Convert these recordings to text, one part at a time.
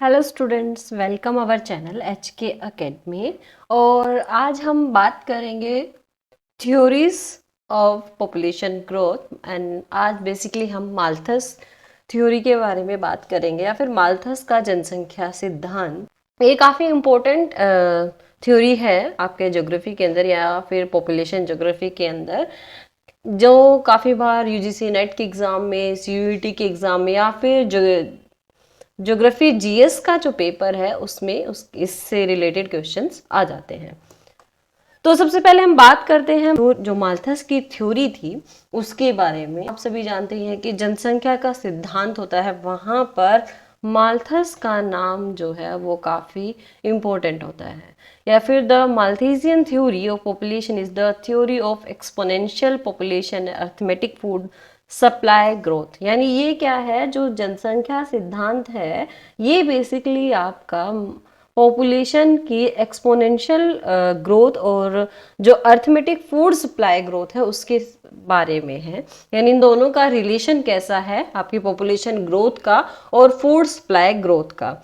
Hello students, welcome our channel H K academy. और आज हम बात करेंगे theories of population growth. And आज बेसिकली हम माल्थस थ्योरी के बारे में बात करेंगे या फिर माल्थस का जनसंख्या सिद्धांत। ये काफ़ी इम्पोर्टेंट थ्योरी है आपके ज्योग्राफी के अंदर या फिर पॉपुलेशन ज्योग्राफी के अंदर, जो काफ़ी बार यूजीसी नेट के एग्ज़ाम में, सीयूईटी के एग्ज़ाम में या फिर ज्योग्राफी जीएस का जो पेपर है उसमें इससे रिलेटेड क्वेश्चंस आ जाते हैं। तो सबसे पहले हम बात करते हैं जो माल्थस की थ्योरी थी उसके बारे में। आप सभी जानते हैं कि जनसंख्या का सिद्धांत होता है, वहां पर माल्थस का नाम जो है वो काफी इम्पोर्टेंट होता है। या फिर the Malthusian theory of population is the theory of exponential population arithmetic food supply growth. यानी ये क्या है, जो जनसंख्या सिद्धांत है ये बेसिकली आपका पॉपुलेशन की एक्सपोनेंशियल ग्रोथ और जो अर्थमेटिक फूड सप्लाई ग्रोथ है उसके बारे में है। यानी इन दोनों का रिलेशन कैसा है आपकी पॉपुलेशन ग्रोथ का और फूड सप्लाई ग्रोथ का।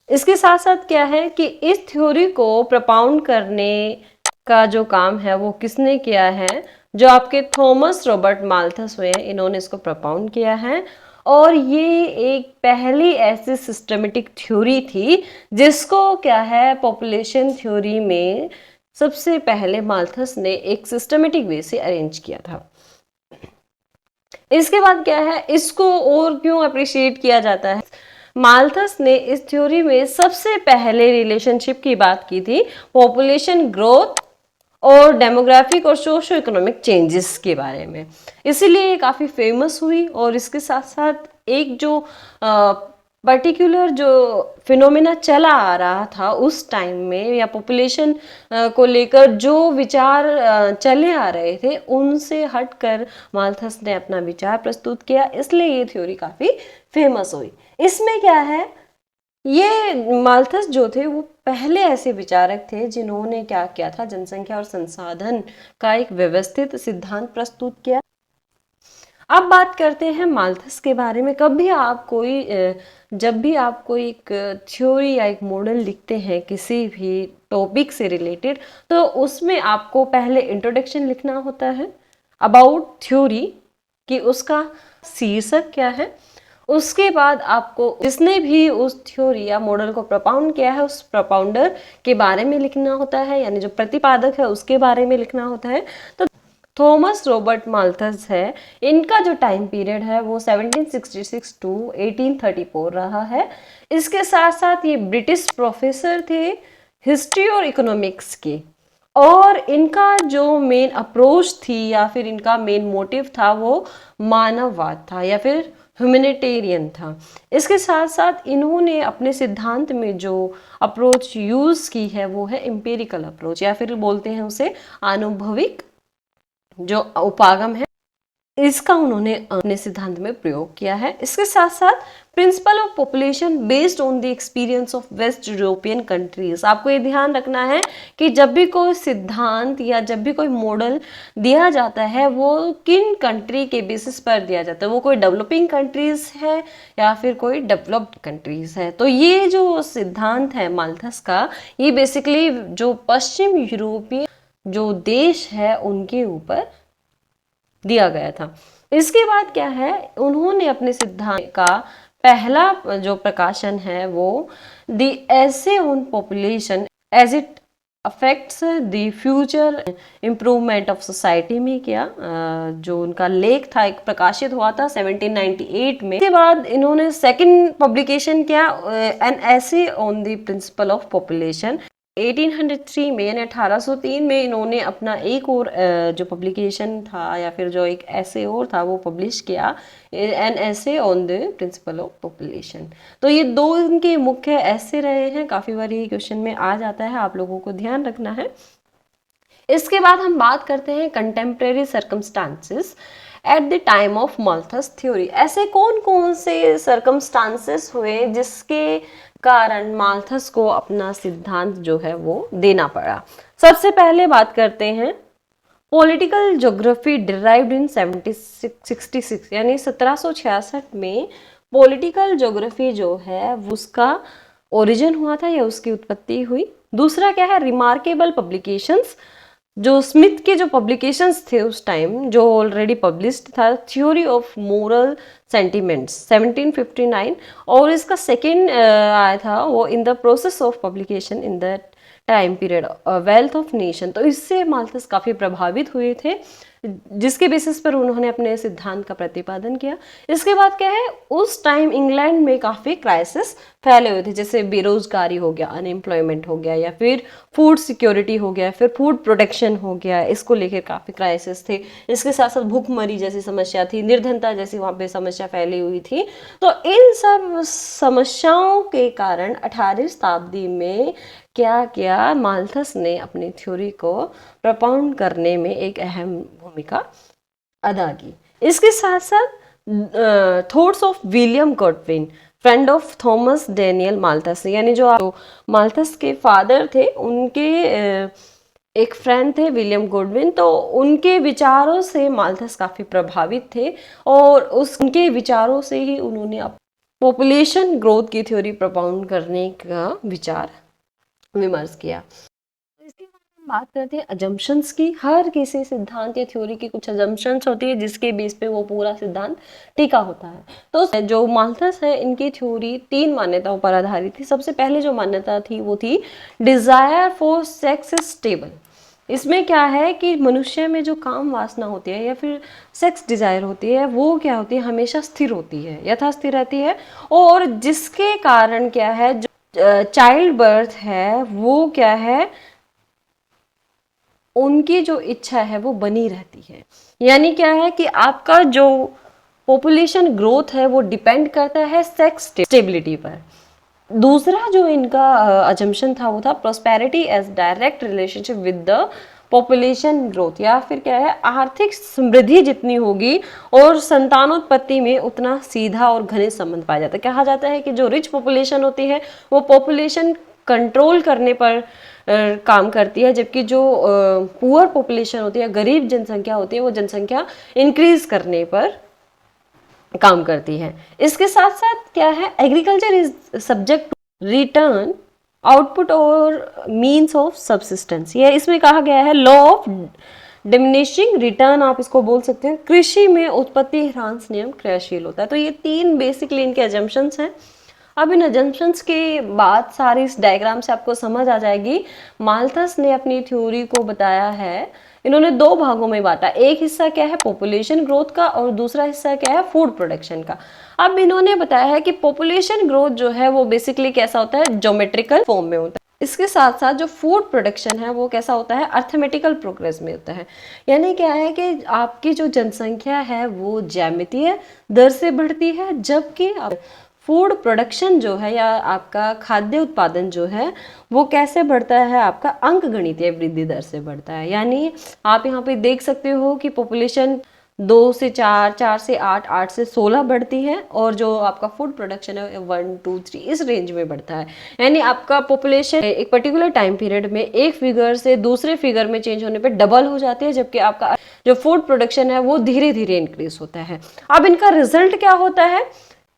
इसके साथ साथ क्या है कि इस थ्योरी को प्रपाउंड करने का जो काम है वो किसने किया है, जो आपके थॉमस रॉबर्ट माल्थस हुए हैं, इन्होंने इसको प्रपाउंड किया है। और ये एक पहली ऐसी सिस्टमेटिक थ्योरी थी जिसको क्या है पॉपुलेशन थ्योरी में सबसे पहले माल्थस ने एक सिस्टमेटिक वे से अरेंज किया था। इसके बाद क्या है, इसको और क्यों अप्रिशिएट किया जाता है, माल्थस ने इस थ्योरी में सबसे पहले रिलेशनशिप की बात की थी पॉपुलेशन ग्रोथ और डेमोग्राफिक और सोशो इकोनॉमिक चेंजेस के बारे में, इसीलिए ये काफ़ी फेमस हुई। और इसके साथ साथ एक जो पर्टिकुलर जो फिनोमेना चला आ रहा था उस टाइम में या पॉपुलेशन को लेकर जो विचार चले आ रहे थे उनसे हटकर माल्थस ने अपना विचार प्रस्तुत किया, इसलिए ये थ्योरी काफ़ी फेमस हुई। इसमें क्या है, ये माल्थस जो थे वो पहले ऐसे विचारक थे जिन्होंने क्या किया था, जनसंख्या और संसाधन का एक व्यवस्थित सिद्धांत प्रस्तुत किया। अब बात करते हैं माल्थस के बारे में। जब भी आप कोई एक थ्योरी या एक मॉडल लिखते हैं किसी भी टॉपिक से रिलेटेड, तो उसमें आपको पहले इंट्रोडक्शन लिखना होता है अबाउट थ्योरी, कि उसका शीर्षक क्या है। उसके बाद आपको जिसने भी उस थ्योरी या मॉडल को प्रपाउंड किया है उस प्रपाउंडर के बारे में लिखना होता है, यानी जो प्रतिपादक है उसके बारे में लिखना होता है। तो थॉमस रॉबर्ट माल्थस है, इनका जो टाइम पीरियड है वो 1766 टू 1834 रहा है। इसके साथ साथ ये ब्रिटिश प्रोफेसर थे हिस्ट्री और इकोनॉमिक्स के, और इनका जो मेन अप्रोच थी या फिर इनका मेन मोटिव था वो मानववाद था या फिर ह्यूमैनिटेरियन था। इसके साथ साथ इन्होंने अपने सिद्धांत में जो अप्रोच यूज की है वो है एम्पिरिकल अप्रोच, या फिर बोलते हैं उसे आनुभविक जो उपागम है, इसका उन्होंने अपने सिद्धांत में प्रयोग किया है। इसके साथ साथ principle of population based on the experience of waste European countries. आपको ये ध्यान रखना है कि जब भी कोई सिद्धांत या जब भी कोई मॉडल दिया जाता है वो किन कंट्री के बेसिस पर दिया जाता है, वो कोई डेवलपिंग कंट्रीज है या फिर कोई डेवलप्ड कंट्रीज है। तो ये जो सिद्धांत है माल्थस का, ये बेसिकली जो पश्चिम यूरोपीय जो देश है उनके ऊपर दिया गया था। इसके बाद क्या है, उन्होंने अपने सिद्धांत का पहला जो प्रकाशन है वो the essay on population as it affects the future improvement of society में किया, जो उनका लेख था एक प्रकाशित हुआ था 1798 में। इसके बाद इन्होंने सेकंड पब्लिकेशन किया an essay on the principle of population 1803 में, यानी 1803 में इन्होंने अपना एक और जो पब्लिकेशन था या फिर जो एक ऐसे और था वो पब्लिश किया, एन ऐसे on the principle of population. तो ये दो इनके मुख्य ऐसे रहे हैं, काफ़ी बार ये क्वेश्चन में आ जाता है, आप लोगों को ध्यान रखना है। इसके बाद हम बात करते हैं contemporary circumstances at the time of Malthus theory. ऐसे कौन कौन से सर्कमस्टांसेस हुए जिसके कारण माल्थस को अपना सिद्धांत जो है वो देना पड़ा। सबसे पहले बात करते हैं पॉलिटिकल ज्योग्राफी डिराइव्ड इन 1766, यानी 1766 में पॉलिटिकल ज्योग्राफी जो है उसका ओरिजिन हुआ था या उसकी उत्पत्ति हुई। दूसरा क्या है, रिमार्केबल पब्लिकेशंस, जो स्मिथ के जो पब्लिकेशंस थे उस टाइम जो ऑलरेडी पब्लिश्ड था, थ्योरी ऑफ मोरल सेंटिमेंट्स 1759, और इसका सेकेंड आया था वो in the process of publication in the time period wealth of nation. तो इससे माल्थस काफ़ी प्रभावित हुए थे, जिसके बेसिस पर उन्होंने अपने सिद्धांत का प्रतिपादन किया। इसके बाद क्या है, उस टाइम इंग्लैंड में काफ़ी क्राइसिस फैले हुए थे, जैसे बेरोजगारी हो गया, अनएम्प्लॉयमेंट हो गया, या फिर फूड सिक्योरिटी हो गया, फिर फूड प्रोटेक्शन हो गया, इसको लेकर काफ़ी क्राइसिस थे। इसके साथ साथ भूखमरी जैसी समस्या थी, निर्धनता जैसी वहाँ पे समस्या फैली हुई थी। तो इन सब समस्याओं के कारण 18वीं शताब्दी में क्या किया, माल्थस ने अपनी थ्योरी को प्रपाउंड करने में एक अहम भूमिका अदा की। इसके साथ साथ thoughts of William Godwin, friend of Thomas Daniel Malthus, यानी जो माल्थस के फादर थे उनके एक फ्रेंड थे विलियम गॉडविन, तो उनके विचारों से माल्थस काफ़ी प्रभावित थे और उनके विचारों से ही उन्होंने पॉपुलेशन ग्रोथ की थ्योरी प्रपाउंड करने का विचार विमर्श किया। इसके बाद हम बात करते हैं अजम्पशंस की। हर किसी सिद्धांत या थ्योरी की कुछ अजम्पशंस होती है जिसके बेस पे वो पूरा सिद्धांत टिका होता है। तो जो माल्थस है, इनकी थ्योरी 3 मान्यताओं पर आधारित थी। सबसे पहले जो मान्यता थी वो थी desire for sex is stable. इसमें क्या है कि मनुष्य में जो काम वासना होती है या फिर सेक्स डिजायर होती है वो क्या होती है, हमेशा स्थिर होती है, यथास्थिर रहती है, और जिसके कारण क्या है, जो चाइल्ड बर्थ है वो क्या है, उनकी जो इच्छा है वो बनी रहती है। यानी क्या है कि आपका जो पॉपुलेशन ग्रोथ है वो डिपेंड करता है सेक्स स्टेबिलिटी पर। दूसरा जो इनका अजम्पशन था वो था prosperity as direct relationship with the population growth, या फिर क्या है, आर्थिक समृद्धि जितनी होगी और संतानोत्पत्ति में उतना सीधा और घनिष्ठ संबंध पाया जाता है। कहा जाता है कि जो रिच पॉपुलेशन होती है वो पॉपुलेशन कंट्रोल करने पर काम करती है, जबकि जो पुअर पॉपुलेशन होती है, गरीब जनसंख्या होती है, वो जनसंख्या इंक्रीज करने पर काम करती है। इसके साथ साथ क्या है, agriculture is subject return output और मीन्स ऑफ सब्सिस्टेंस। ये इसमें कहा गया है लॉ ऑफ डिमिनिशिंग रिटर्न, आप इसको बोल सकते हैं। कृषि में उत्पत्ति ह्रास नियम क्रियाशील होता है। तो ये 3 बेसिकली इनके अजम्पशंस हैं। अब इन अजम्पशंस के बाद सारी इस डायग्राम से आपको समझ आ जाएगी। माल्थस ने अपनी थ्योरी को बताया है, इन्होंने 2 भागों में बांटा। एक हिस्सा क्या है पॉपुलेशन ग्रोथ का और दूसरा हिस्सा क्या है फूड प्रोडक्शन का। अब इन्होंने बताया है कि पॉपुलेशन ग्रोथ जो है वो बेसिकली कैसा होता है, ज्योमेट्रिकल फॉर्म में होता है। इसके साथ साथ जो फूड प्रोडक्शन है वो कैसा होता है, अर्थमेटिकल प्रोग्रेस में होता है। यानी क्या है कि आपकी जो जनसंख्या है वो ज्यामितीय दर से बढ़ती है, जबकि फूड प्रोडक्शन जो है या आपका खाद्य उत्पादन जो है वो कैसे बढ़ता है, आपका अंकगणितीय वृद्धि दर से बढ़ता है। यानी आप यहाँ पे देख सकते हो कि पॉपुलेशन 2 से 4, 4 से 8, 8 से 16 बढ़ती है, और जो आपका फूड प्रोडक्शन है 1, 2, 3 इस रेंज में बढ़ता है। यानी आपका पॉपुलेशन एक पर्टिकुलर टाइम पीरियड में एक फिगर से दूसरे फिगर में चेंज होने पे डबल हो जाती है, जबकि आपका जो फूड प्रोडक्शन है वो धीरे धीरे इंक्रीज होता है। अब इनका रिजल्ट क्या होता है,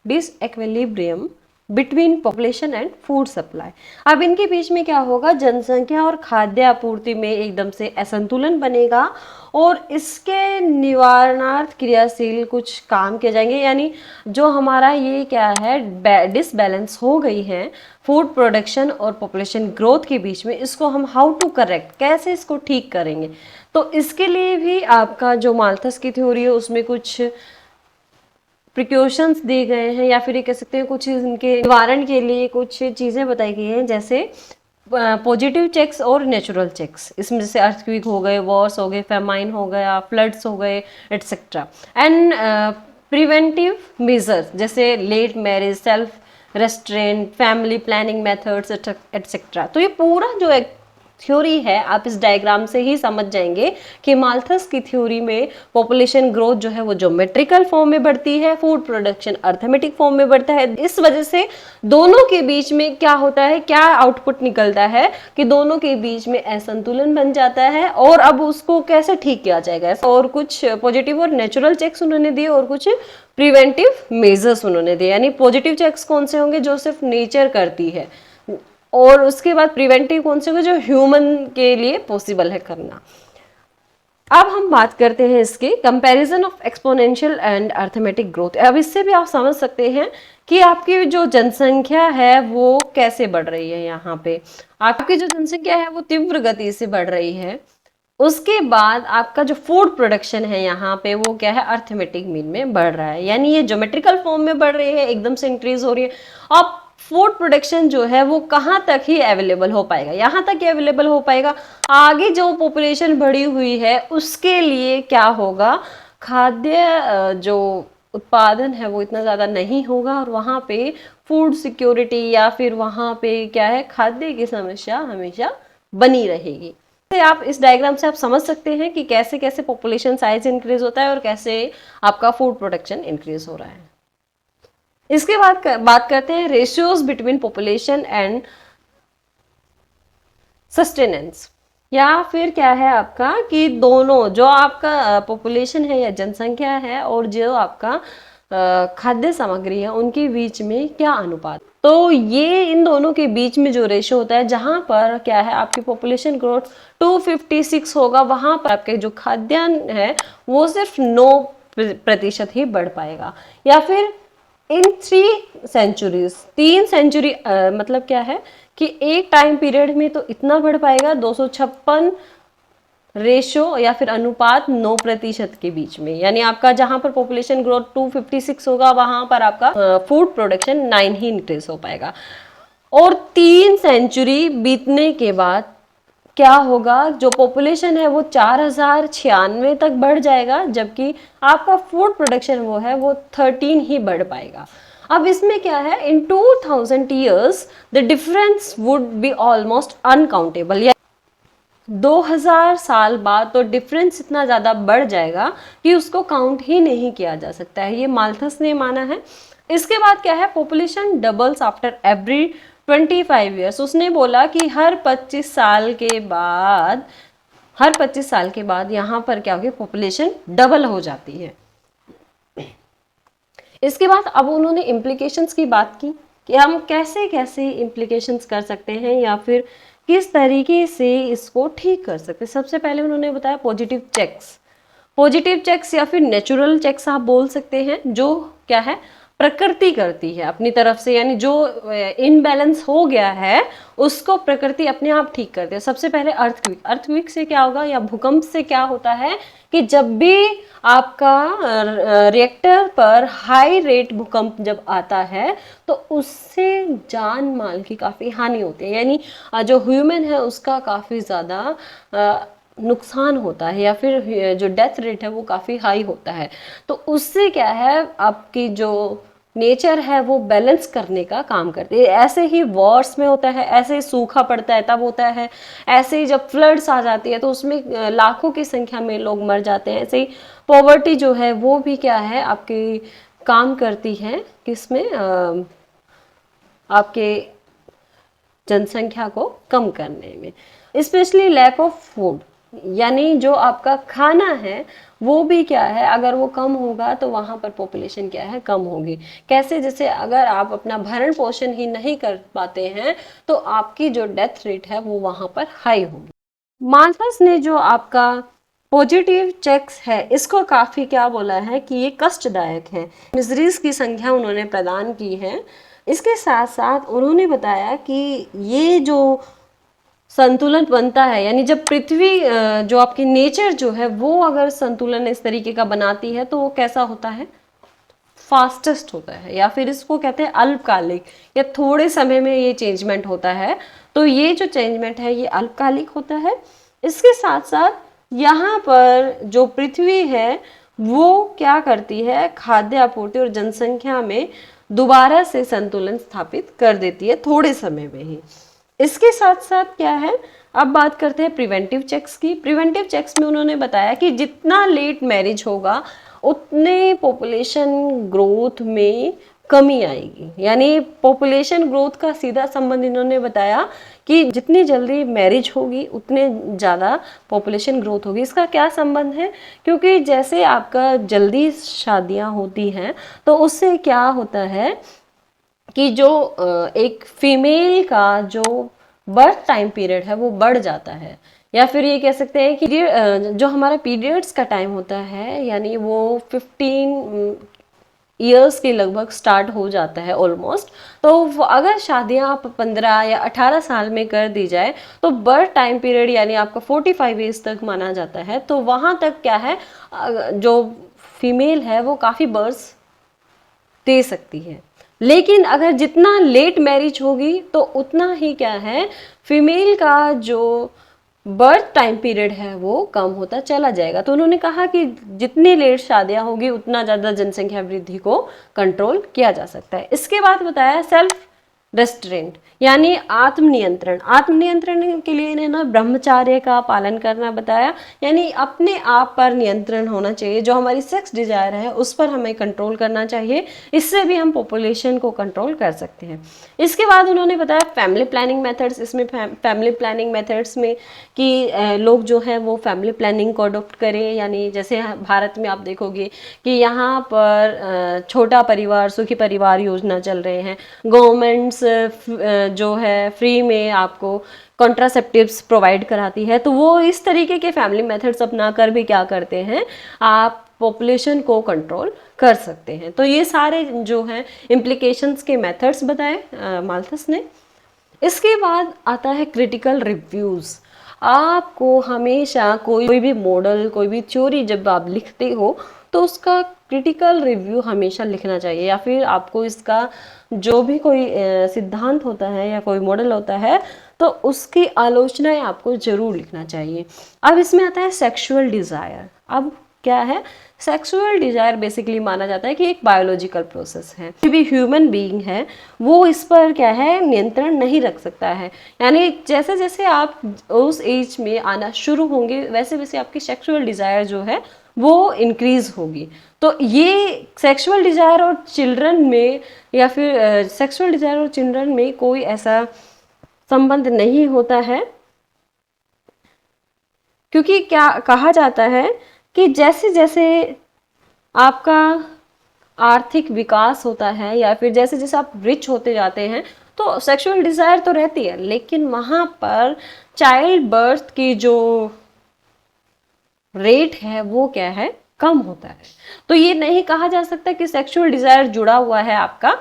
disequilibrium between population and food supply. अब इनके बीच में क्या होगा, जनसंख्या और खाद्य आपूर्ति में एकदम से असंतुलन बनेगा और इसके निवारणार्थ क्रियाशील कुछ काम किए जाएंगे। यानी जो हमारा ये क्या है डिसबैलेंस हो गई है फूड प्रोडक्शन और पॉपुलेशन ग्रोथ के बीच में, इसको हम हाउ टू करेक्ट, कैसे इसको ठीक करेंगे। तो इसके लिए भी आपका जो माल्थस की थ्योरी है उसमें कुछ प्रिकॉशंस दिए गए हैं, या फिर ये कह सकते हैं कुछ इनके निवारण के लिए कुछ चीज़ें बताई गई हैं, जैसे पॉजिटिव चेक्स और नेचुरल चेक्स। इसमें जैसे अर्थक्वेक हो गए, वॉर्स हो गए, फेमाइन हो गया, फ्लड्स हो गए, एटसेट्रा। एंड प्रिवेंटिव मेजर्स जैसे late marriage, self restraint, family planning methods etcetera. तो ये पूरा जो एक थ्योरी है आप इस डायग्राम से ही समझ जाएंगे कि माल्थस की थ्योरी में पॉपुलेशन ग्रोथ जो है वो ज्योमेट्रिकल फॉर्म में बढ़ती है, फूड प्रोडक्शन अर्थमेटिक फॉर्म में बढ़ता है। इस वजह से दोनों के बीच में क्या होता है, क्या आउटपुट निकलता है कि दोनों के बीच में असंतुलन बन जाता है, और अब उसको कैसे ठीक किया जाएगा। और कुछ पॉजिटिव और नेचुरल चेक्स उन्होंने दिए और कुछ प्रिवेंटिव मेजर्स उन्होंने दिए। यानी पॉजिटिव चेक्स कौन से होंगे, जो सिर्फ नेचर करती है, और उसके बाद प्रिवेंटिव कौन से जो ह्यूमन के लिए पॉसिबल है करना। अब हम बात करते हैं इसके comparison of exponential and arithmetic growth. अब इससे भी आप समझ सकते हैं कि आपकी जो जनसंख्या है वो कैसे बढ़ रही है। यहाँ पे आपकी जो जनसंख्या है वो तीव्र गति से बढ़ रही है। उसके बाद आपका जो फूड प्रोडक्शन है यहाँ पे वो क्या है, अर्थमेटिक मीन में बढ़ रहा है, यानी ये ज्योमेट्रिकल फॉर्म में बढ़ रही है, एकदम से इंक्रीज हो रही है। अब फूड प्रोडक्शन जो है वो कहाँ तक ही अवेलेबल हो पाएगा, यहाँ तक ही अवेलेबल हो पाएगा। आगे जो पॉपुलेशन बढ़ी हुई है उसके लिए क्या होगा, खाद्य जो उत्पादन है वो इतना ज़्यादा नहीं होगा और वहाँ पे फूड सिक्योरिटी या फिर वहाँ पे क्या है, खाद्य की समस्या हमेशा बनी रहेगी। आप इस डायग्राम से आप समझ सकते हैं कि कैसे कैसे पॉपुलेशन साइज इंक्रीज होता है और कैसे आपका फूड प्रोडक्शन इंक्रीज हो रहा है। इसके बाद बात करते हैं ratios between population and sustenance, या फिर क्या है आपका कि दोनों जो आपका पॉपुलेशन है या जनसंख्या है और जो आपका खाद्य सामग्री है उनके बीच में क्या अनुपात। तो ये इन दोनों के बीच में जो रेशियो होता है, जहां पर क्या है आपकी पॉपुलेशन ग्रोथ 256 होगा, वहां पर आपके जो खाद्यान्न है वो सिर्फ 9% ही बढ़ पाएगा। या फिर इन 3 सेंचुरीज, 3 सेंचुरी मतलब क्या है कि एक टाइम पीरियड में तो इतना बढ़ पाएगा 256 रेशो या फिर अनुपात 9% के बीच में, यानी आपका जहां पर पॉपुलेशन ग्रोथ 256 होगा वहां पर आपका फूड प्रोडक्शन 9 ही इंक्रीज हो पाएगा। और 3 सेंचुरी बीतने के बाद क्या होगा, जो पॉपुलेशन है वो 4096 तक बढ़ जाएगा, जबकि आपका फूड प्रोडक्शन वो है वो 13 ही बढ़ पाएगा। अब इसमें क्या है, इन 2000 years the difference would be almost uncountable. 2000 साल बाद तो डिफरेंस इतना ज़्यादा बढ़ जाएगा कि उसको काउंट ही नहीं किया जा सकता है, ये माल्थस ने माना है। इसके बाद क्या है, population doubles after every 25 years. उसने बोला कि हर 25 साल के बाद यहाँ पर क्या होगी, पॉपुलेशन डबल हो जाती है। इसके बाद अब उन्होंने इम्प्लीकेशंस की बात की कि हम कैसे कैसे इम्प्लीकेशंस कर सकते हैं या फिर किस तरीके से इसको ठीक कर सकते हैं। सबसे पहले उन्होंने बताया पॉजिटिव चेक्स या फिर नेचुरल चेक्स आप बोल सकते हैं, जो क्या है प्रकृति करती है अपनी तरफ से, यानी जो इनबैलेंस हो गया है उसको प्रकृति अपने आप ठीक करती है। सबसे पहले अर्थक्वेक से क्या होगा या भूकंप से क्या होता है कि जब भी आपका रिएक्टर पर हाई रेट भूकंप जब आता है तो उससे जान माल की काफ़ी हानि होती है, यानी जो ह्यूमन है उसका काफ़ी ज़्यादा नुकसान होता है या फिर जो डेथ रेट है वो काफ़ी हाई होता है। तो उससे क्या है आपकी जो नेचर है वो बैलेंस करने का काम करती है। ऐसे ही वॉर्स में होता है, ऐसे ही सूखा पड़ता है तब होता है, ऐसे ही जब फ्लड्स आ जाती है तो उसमें लाखों की संख्या में लोग मर जाते हैं। ऐसे ही पॉवर्टी जो है वो भी क्या है आपकी काम करती है किसमें, आपके जनसंख्या को कम करने में। स्पेशली लैक ऑफ फूड, यानी जो आपका खाना है वो भी क्या है अगर वो कम होगा तो वहाँ पर पॉपुलेशन क्या है कम होगी। कैसे, जैसे अगर आप अपना भरण पोषण ही नहीं कर पाते हैं तो आपकी जो डेथ रेट है वो वहाँ पर हाई होगी। माल्थस ने जो आपका पॉजिटिव चेक्स है इसको काफ़ी क्या बोला है कि ये कष्टदायक है, मिजरीज की संख्या उन्होंने प्रदान की है। इसके साथ साथ उन्होंने बताया कि ये जो संतुलन बनता है, यानी जब पृथ्वी जो आपकी नेचर जो है वो अगर संतुलन इस तरीके का बनाती है तो वो कैसा होता है, फास्टेस्ट होता है, या फिर इसको कहते हैं अल्पकालिक, या थोड़े समय में ये चेंजमेंट होता है। तो ये जो चेंजमेंट है ये अल्पकालिक होता है। इसके साथ साथ यहाँ पर जो पृथ्वी है वो क्या करती है, खाद्य आपूर्ति और जनसंख्या में दोबारा से संतुलन स्थापित कर देती है थोड़े समय में ही। इसके साथ साथ क्या है, अब बात करते हैं प्रिवेंटिव चेक्स की। प्रिवेंटिव चेक्स में उन्होंने बताया कि जितना लेट मैरिज होगा उतने पॉपुलेशन ग्रोथ में कमी आएगी, यानी पॉपुलेशन ग्रोथ का सीधा संबंध इन्होंने बताया कि जितनी जल्दी मैरिज होगी उतने ज़्यादा पॉपुलेशन ग्रोथ होगी। इसका क्या संबंध है, क्योंकि जैसे आपका जल्दी शादियां होती हैं तो उससे क्या होता है कि जो एक फीमेल का जो बर्थ टाइम पीरियड है वो बढ़ जाता है, या फिर ये कह सकते हैं कि जो हमारा पीरियड्स का टाइम होता है यानी वो 15 ईयर्स के लगभग स्टार्ट हो जाता है ऑलमोस्ट। तो अगर शादियां आप 15 या 18 साल में कर दी जाए तो बर्थ टाइम पीरियड यानी आपका 45 ईयर्स तक माना जाता है। तो वहां तक क्या है, जो फीमेल है वो काफ़ी बर्थ दे सकती है। लेकिन अगर जितना लेट मैरिज होगी तो उतना ही क्या है, फीमेल का जो बर्थ टाइम पीरियड है वो कम होता चला जाएगा। तो उन्होंने कहा कि जितनी लेट शादियां होगी उतना ज़्यादा जनसंख्या वृद्धि को कंट्रोल किया जा सकता है। इसके बाद बताया सेल्फ रेस्ट्रेंट यानी आत्मनियंत्रण। आत्मनियंत्रण के लिए इन्हें ना ब्रह्मचार्य का पालन करना बताया, यानी अपने आप पर नियंत्रण होना चाहिए। जो हमारी सेक्स डिजायर है उस पर हमें कंट्रोल करना चाहिए, इससे भी हम पॉपुलेशन को कंट्रोल कर सकते हैं। इसके बाद उन्होंने बताया फैमिली प्लानिंग मेथड्स। इसमें फैमिली प्लानिंग मेथड्स में कि लोग जो है वो फैमिली प्लानिंग को अडोप्ट करें, यानी जैसे भारत में आप देखोगे कि यहाँ पर छोटा परिवार सुखी परिवार योजना चल रहे हैं। गवर्नमेंट्स जो है फ्री में आपको कॉन्ट्रासेप्टिव्स प्रोवाइड कराती है। तो वो इस तरीके के फैमिली मेथड्स अपना कर भी क्या करते हैं, आप पॉपुलेशन को कंट्रोल कर सकते हैं। तो ये सारे जो हैं इम्प्लीकेशंस के मेथड्स बताए माल्थस ने। इसके बाद आता है क्रिटिकल रिव्यूज़। आपको हमेशा कोई भी मॉडल कोई भी थ्योरी जब आप लिखते हो तो उसका क्रिटिकल रिव्यू हमेशा लिखना चाहिए, या फिर आपको इसका जो भी कोई सिद्धांत होता है या कोई मॉडल होता है तो उसकी आलोचनाएं आपको जरूर लिखना चाहिए। अब इसमें आता है सेक्सुअल डिज़ायर। अब क्या है, सेक्सुअल डिजायर बेसिकली माना जाता है कि एक बायोलॉजिकल प्रोसेस है। कोई भी ह्यूमन बीइंग है वो इस पर क्या है नियंत्रण नहीं रख सकता है, यानी जैसे जैसे आप उस एज में आना शुरू होंगे वैसे वैसे आपकी सेक्सुअल डिजायर जो है वो इंक्रीज होगी। तो ये सेक्सुअल डिजायर और चिल्ड्रन में या फिर सेक्सुअल डिजायर और चिल्ड्रन में कोई ऐसा संबंध नहीं होता है, क्योंकि क्या कहा जाता है कि जैसे जैसे आपका आर्थिक विकास होता है या फिर जैसे जैसे आप रिच होते जाते हैं तो सेक्सुअल डिजायर तो रहती है, लेकिन वहाँ पर चाइल्ड बर्थ की जो रेट है वो क्या है कम होता है। तो ये नहीं कहा जा सकता कि सेक्सुअल डिजायर जुड़ा हुआ है आपका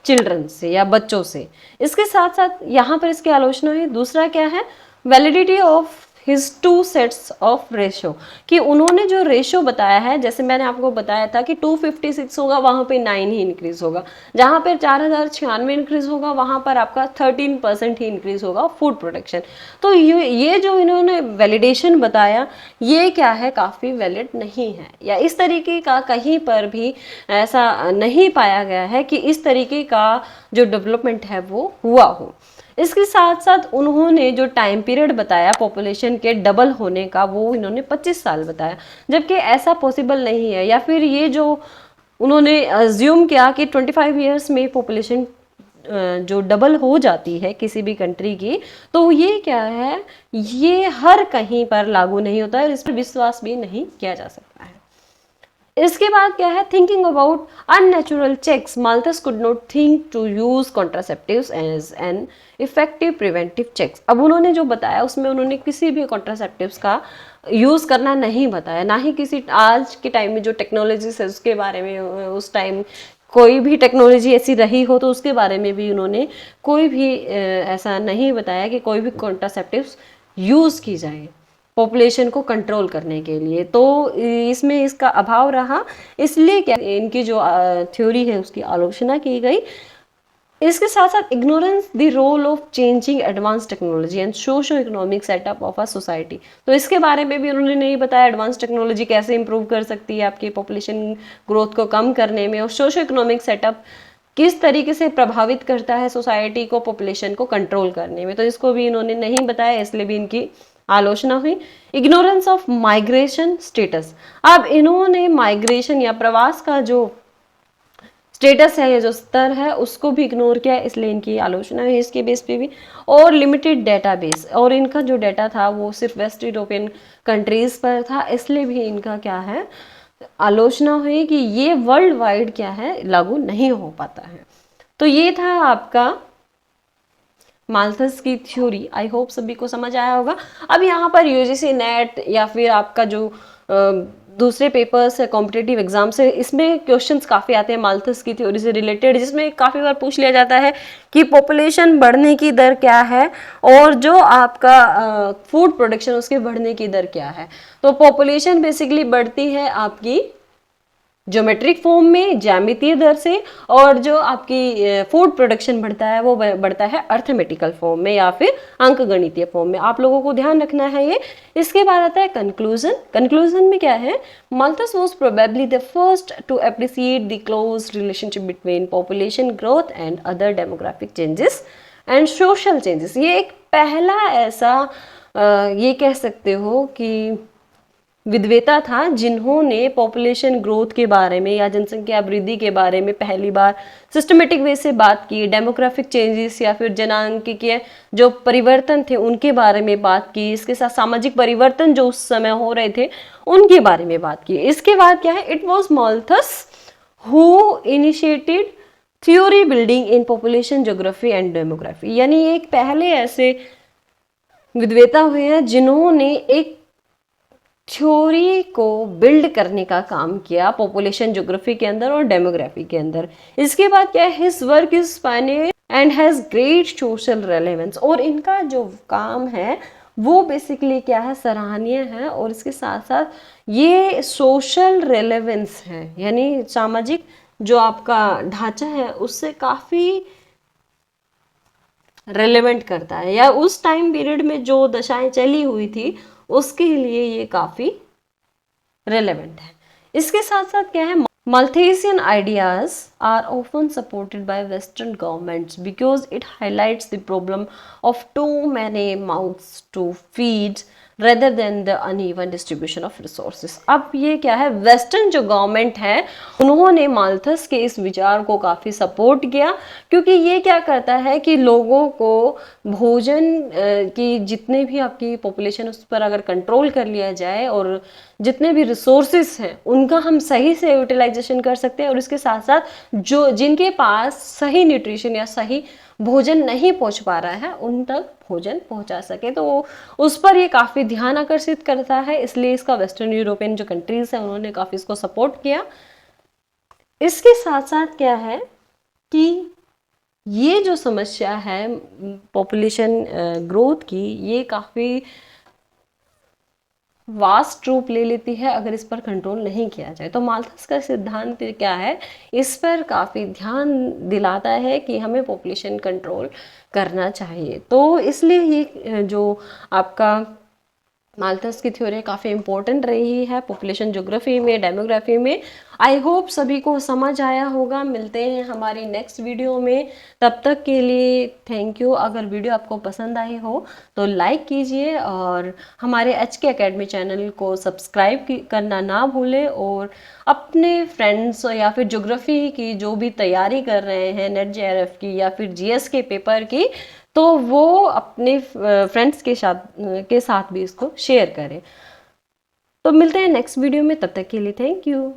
चिल्ड्रन से या बच्चों से। इसके साथ साथ यहाँ पर इसकी आलोचना हुई। दूसरा क्या है, validity of his 2 sets of ratio, कि उन्होंने जो रेशो बताया है, जैसे मैंने आपको बताया था कि 256 होगा वहाँ पे 9 ही इंक्रीज होगा, जहाँ पर 4096 इंक्रीज होगा वहाँ पर आपका 13% ही इंक्रीज होगा फूड प्रोडक्शन। तो ये जो इन्होंने वैलिडेशन बताया ये क्या है काफ़ी वैलिड नहीं है, या इस तरीके का कहीं पर भी ऐसा नहीं पाया गया है कि इस तरीके का जो डेवलपमेंट है वो हुआ हो। इसके साथ साथ उन्होंने जो टाइम पीरियड बताया पॉपुलेशन के डबल होने का वो इन्होंने 25 साल बताया, जबकि ऐसा पॉसिबल नहीं है। या फिर ये जो उन्होंने अज्यूम किया कि 25 ईयर्स में पॉपुलेशन जो डबल हो जाती है किसी भी कंट्री की, तो ये क्या है, ये हर कहीं पर लागू नहीं होता है और इस पर विश्वास भी नहीं किया जा सकता है। इसके बाद क्या है, thinking about unnatural checks, Malthus could not think to use contraceptives as an effective preventive checks. अब उन्होंने जो बताया उसमें उन्होंने किसी भी कॉन्ट्रासेप्टिव्स का यूज़ करना नहीं बताया, ना ही किसी आज के टाइम में जो टेक्नोलॉजीज है उसके बारे में, उस टाइम कोई भी टेक्नोलॉजी ऐसी रही हो तो उसके बारे में भी उन्होंने कोई भी ऐसा नहीं बताया कि कोई भी कॉन्ट्रासेप्टिव्स यूज़ की जाए पॉपुलेशन को कंट्रोल करने के लिए। तो इसमें इसका अभाव रहा, इसलिए क्या इनकी जो थ्योरी है उसकी आलोचना की गई। इसके साथ साथ ignorance the role of changing advance technology and socio economic setup of a society. तो इसके बारे में भी उन्होंने नहीं बताया एडवांस टेक्नोलॉजी कैसे इंप्रूव कर सकती है आपकी पॉपुलेशन ग्रोथ को कम करने में, और सोशो इकोनॉमिक सेटअप किस तरीके से प्रभावित करता है सोसाइटी को पॉपुलेशन को कंट्रोल करने में, तो इसको भी इन्होंने नहीं बताया, इसलिए भी इनकी आलोचना हुई। इग्नोरेंस ऑफ माइग्रेशन स्टेटस, अब इन्होंने माइग्रेशन या प्रवास का जो स्टेटस है या जो स्तर है उसको भी इग्नोर किया, इसलिए इनकी आलोचना हुई इसके बेस पे भी। और लिमिटेड डेटाबेस, और इनका जो डाटा था वो सिर्फ वेस्ट यूरोपियन कंट्रीज पर था, इसलिए भी इनका क्या है आलोचना हुई कि ये वर्ल्ड वाइड क्या है लागू नहीं हो पाता है। तो ये था आपका माल्थस की थ्योरी। आई होप सभी को समझ आया होगा। अब यहाँ पर यूजीसी नेट या फिर आपका जो दूसरे पेपर्स है कॉम्पिटेटिव एग्जाम से, इसमें क्वेश्चंस काफ़ी आते हैं माल्थस की थ्योरी से रिलेटेड, जिसमें काफ़ी बार पूछ लिया जाता है कि पॉपुलेशन बढ़ने की दर क्या है और जो आपका फूड प्रोडक्शन उसके बढ़ने की दर क्या है। तो पॉपुलेशन बेसिकली बढ़ती है आपकी ज्योमेट्रिक फॉर्म में, ज्यामितीय दर से, और जो आपकी फूड प्रोडक्शन बढ़ता है वो बढ़ता है अर्थमेटिकल फॉर्म में या फिर अंकगणितीय फॉर्म में। आप लोगों को ध्यान रखना है ये। इसके बाद आता है कंक्लूजन। कंक्लूजन में क्या है, Malthus was probably the first to appreciate the close relationship between population growth and other demographic changes and social changes. ये एक पहला ऐसा ये कह सकते हो कि विद्वेता था जिन्होंने पॉपुलेशन ग्रोथ के बारे में या जनसंख्या वृद्धि के बारे में पहली बार सिस्टमेटिक वे से बात की, डेमोग्राफिक चेंजेस या फिर जनांकीय जो परिवर्तन थे उनके बारे में बात की, इसके साथ सामाजिक परिवर्तन जो उस समय हो रहे थे उनके बारे में बात की। इसके बाद क्या है, it was Malthus who initiated theory building in population geography and demography. यानी एक पहले ऐसे विद्वेता हुए हैं जिन्होंने एक थ्योरी को बिल्ड करने का काम किया पॉपुलेशन ज्योग्राफी के अंदर और डेमोग्राफी के अंदर। इसके बाद क्या है, his work is Pioneer and has great social relevance. और इनका जो काम है वो बेसिकली क्या है, सराहनीय है, और इसके साथ साथ ये सोशल रेलेवेंस है, यानी सामाजिक जो आपका ढांचा है उससे काफी रेलेवेंट करता है, या उस टाइम पीरियड में जो दशाएं चली हुई थी उसके लिए ये काफी रेलेवेंट है। इसके साथ साथ क्या है, Malthusian ideas are often supported by Western governments because it highlights the problem of too many mouths to feed rather than the uneven distribution of resources। अब ये क्या है, वेस्टर्न जो गवर्नमेंट है उन्होंने माल्थस के इस विचार को काफ़ी सपोर्ट किया, क्योंकि ये क्या करता है कि लोगों को भोजन की जितने भी आपकी पॉपुलेशन उस पर अगर कंट्रोल कर लिया जाए और जितने भी रिसोर्सेस हैं उनका हम सही से यूटिलाइजेशन कर सकते हैं, और इसके साथ साथ जो जिनके पास सही न्यूट्रिशन या सही भोजन नहीं पहुंच पा रहा है उन तक भोजन पहुंचा सके। तो उस पर ये काफ़ी ध्यान आकर्षित करता है, इसलिए इसका वेस्टर्न यूरोपियन जो कंट्रीज हैं उन्होंने काफ़ी इसको सपोर्ट किया। इसके साथ साथ क्या है कि ये जो समस्या है पॉपुलेशन ग्रोथ की, ये काफ़ी वास्ट रूप ले लेती है अगर इस पर कंट्रोल नहीं किया जाए। तो माल्थस का सिद्धांत क्या है, इस पर काफ़ी ध्यान दिलाता है कि हमें पॉपुलेशन कंट्रोल करना चाहिए। तो इसलिए ये जो आपका माल्थस की थ्योरी काफ़ी इंपॉर्टेंट रही है पॉपुलेशन ज्योग्राफी में, डेमोग्राफी में। आई होप सभी को समझ आया होगा। मिलते हैं हमारी नेक्स्ट वीडियो में, तब तक के लिए थैंक यू। अगर वीडियो आपको पसंद आई हो तो लाइक कीजिए और हमारे HK अकेडमी चैनल को सब्सक्राइब करना ना भूलें, और अपने फ्रेंड्स या फिर ज्योग्राफी की जो भी तैयारी कर रहे हैं नेट JRF की या फिर GS के पेपर की, तो वो अपने फ्रेंड्स के साथ भी इसको शेयर करें। तो मिलते हैं नेक्स्ट वीडियो में, तब तक के लिए थैंक यू।